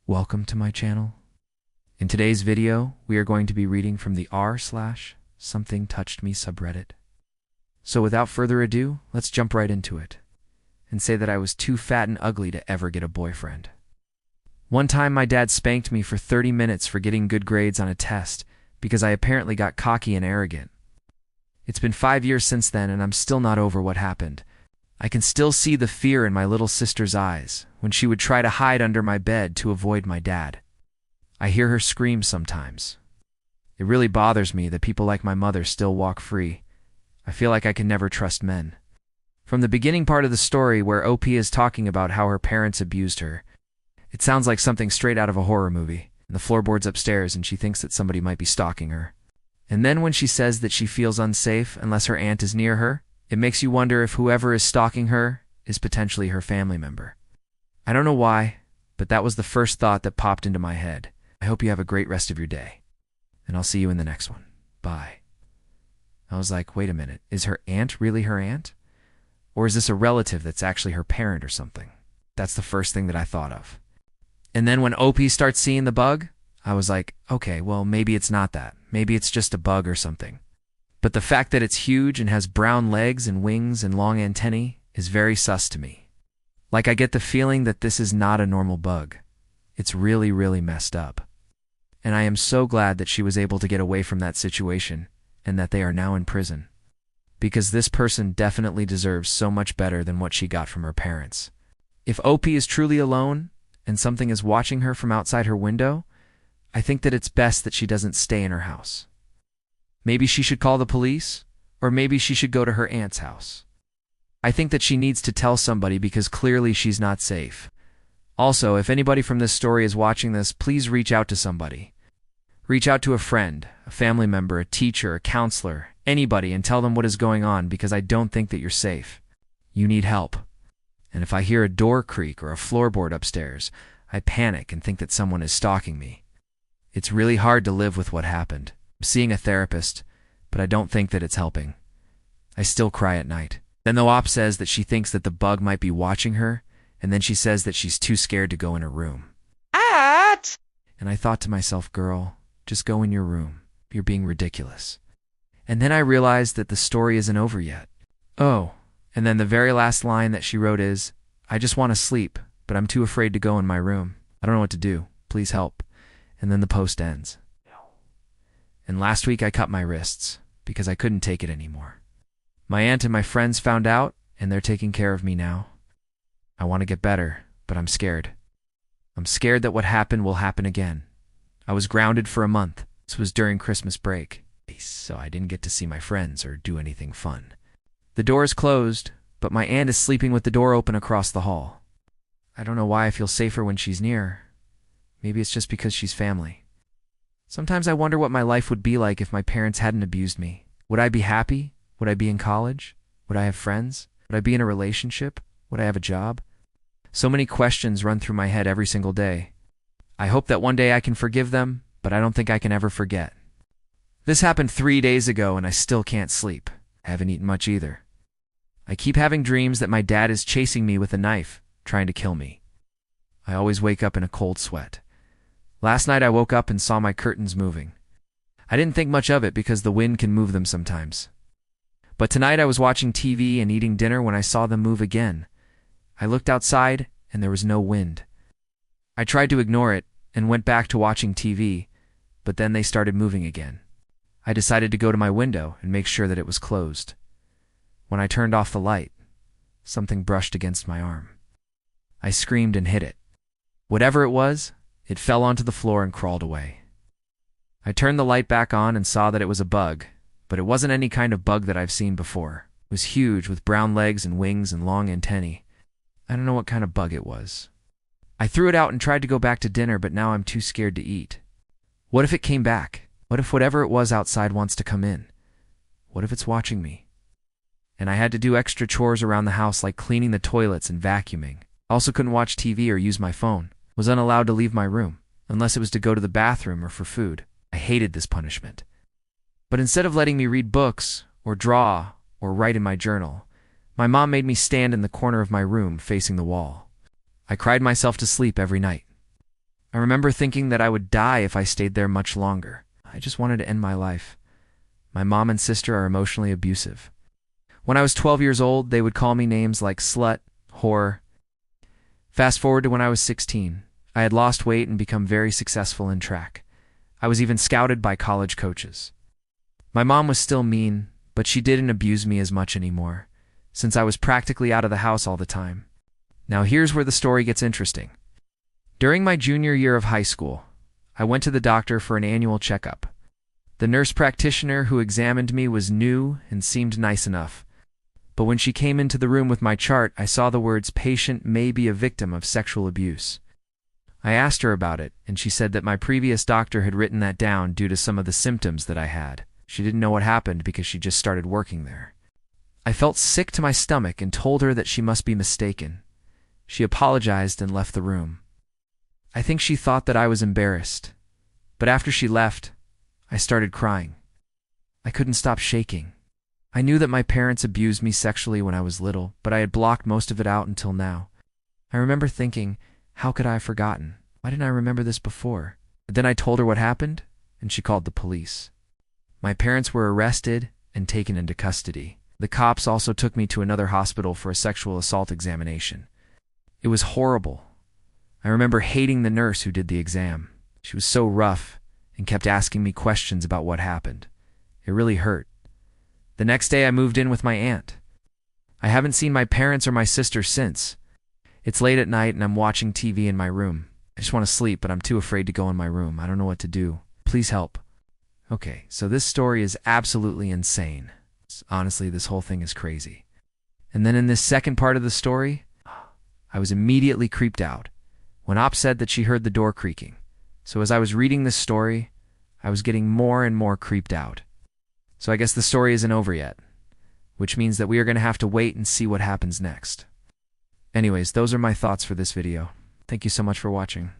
Welcome to my channel. In today's video, we are going to be reading from the r/something touched me subreddit. So without further ado, let's jump right into it and say that I was too fat and ugly to ever get a boyfriend. One time my dad spanked me for 30 minutes for getting good grades on a test because I apparently got cocky and arrogant. It's been 5 years since then and I'm still not over what happened. I can still see the fear in my little sister's eyes when she would try to hide under my bed to avoid my dad. I hear her scream sometimes. It really bothers me that people like my mother still walk free. I feel like I can never trust men. From the beginning part of the story where OP is talking about how her parents abused her, it sounds like something straight out of a horror movie. And the floorboard's upstairs and she thinks that somebody might be stalking her. And then when she says that she feels unsafe unless her aunt is near her, it makes you wonder if whoever is stalking her is potentially her family member. I don't know why, but that was the first thought that popped into my head. I hope you have a great rest of your day, and I'll see you in the next one. Bye. I was like, wait a minute, is her aunt really her aunt? Or is this a relative that's actually her parent or something? That's the first thing that I thought of. And then when OP starts seeing the bug, I was like, okay, well, maybe it's not that. Maybe it's just a bug or something. But the fact that it's huge and has brown legs and wings and long antennae is very sus to me. Like I get the feeling that this is not a normal bug. It's really, really messed up. And I am so glad that she was able to get away from that situation and that they are now in prison. Because this person definitely deserves so much better than what she got from her parents. If OP is truly alone and something is watching her from outside her window, I think that it's best that she doesn't stay in her house. Maybe she should call the police, or maybe she should go to her aunt's house. I think that she needs to tell somebody because clearly she's not safe. Also, if anybody from this story is watching this, please reach out to somebody. Reach out to a friend, a family member, a teacher, a counselor, anybody, and tell them what is going on because I don't think that you're safe. You need help. And if I hear a door creak or a floorboard upstairs, I panic and think that someone is stalking me. It's really hard to live with what happened. I'm seeing a therapist, but I don't think that it's helping. I still cry at night. Then the op says that she thinks that the bug might be watching her, and then she says that she's too scared to go in her room. And I thought to myself, girl, just go in your room. You're being ridiculous. And then I realized that the story isn't over yet. Oh, and then the very last line that she wrote is, I just want to sleep, but I'm too afraid to go in my room. I don't know what to do. Please help. And then the post ends. And last week I cut my wrists because I couldn't take it anymore. My aunt and my friends found out, and they're taking care of me now. I want to get better, but I'm scared. I'm scared that what happened will happen again. I was grounded for a month. This was during Christmas break, so I didn't get to see my friends or do anything fun. The door is closed, but my aunt is sleeping with the door open across the hall. I don't know why I feel safer when she's near. Maybe it's just because she's family. Sometimes I wonder what my life would be like if my parents hadn't abused me. Would I be happy? Would I be in college? Would I have friends? Would I be in a relationship? Would I have a job? So many questions run through my head every single day. I hope that one day I can forgive them, but I don't think I can ever forget. This happened 3 days ago and I still can't sleep. I haven't eaten much either. I keep having dreams that my dad is chasing me with a knife, trying to kill me. I always wake up in a cold sweat. Last night I woke up and saw my curtains moving. I didn't think much of it because the wind can move them sometimes. But tonight I was watching TV and eating dinner when I saw them move again. I looked outside and there was no wind. I tried to ignore it and went back to watching TV, but then they started moving again. I decided to go to my window and make sure that it was closed. When I turned off the light, something brushed against my arm. I screamed and hit it. Whatever it was, it fell onto the floor and crawled away. I turned the light back on and saw that it was a bug, but it wasn't any kind of bug that I've seen before. It was huge with brown legs and wings and long antennae. I don't know what kind of bug it was. I threw it out and tried to go back to dinner, but now I'm too scared to eat. What if it came back? What if whatever it was outside wants to come in? What if it's watching me? And I had to do extra chores around the house like cleaning the toilets and vacuuming. I also couldn't watch TV or use my phone. Was unallowed to leave my room, unless it was to go to the bathroom or for food. I hated this punishment. But instead of letting me read books, or draw, or write in my journal, my mom made me stand in the corner of my room facing the wall. I cried myself to sleep every night. I remember thinking that I would die if I stayed there much longer. I just wanted to end my life. My mom and sister are emotionally abusive. When I was 12 years old, they would call me names like slut, whore. Fast forward to when I was 16. I had lost weight and become very successful in track. I was even scouted by college coaches. My mom was still mean, but she didn't abuse me as much anymore, since I was practically out of the house all the time. Now here's where the story gets interesting. During my junior year of high school, I went to the doctor for an annual checkup. The nurse practitioner who examined me was new and seemed nice enough. But when she came into the room with my chart, I saw the words "patient may be a victim of sexual abuse." I asked her about it, and she said that my previous doctor had written that down due to some of the symptoms that I had. She didn't know what happened because she just started working there. I felt sick to my stomach and told her that she must be mistaken. She apologized and left the room. I think she thought that I was embarrassed. But after she left, I started crying. I couldn't stop shaking. I knew that my parents abused me sexually when I was little, but I had blocked most of it out until now. I remember thinking, how could I have forgotten? Why didn't I remember this before? But then I told her what happened, and she called the police. My parents were arrested and taken into custody. The cops also took me to another hospital for a sexual assault examination. It was horrible. I remember hating the nurse who did the exam. She was so rough and kept asking me questions about what happened. It really hurt. The next day I moved in with my aunt. I haven't seen my parents or my sister since. It's late at night and I'm watching TV in my room. I just want to sleep, but I'm too afraid to go in my room. I don't know what to do. Please help. Okay, so this story is absolutely insane. Honestly, this whole thing is crazy. And then in this second part of the story, I was immediately creeped out when Op said that she heard the door creaking. So as I was reading this story, I was getting more and more creeped out. So I guess the story isn't over yet, which means that we are going to have to wait and see what happens next. Anyways, those are my thoughts for this video. Thank you so much for watching.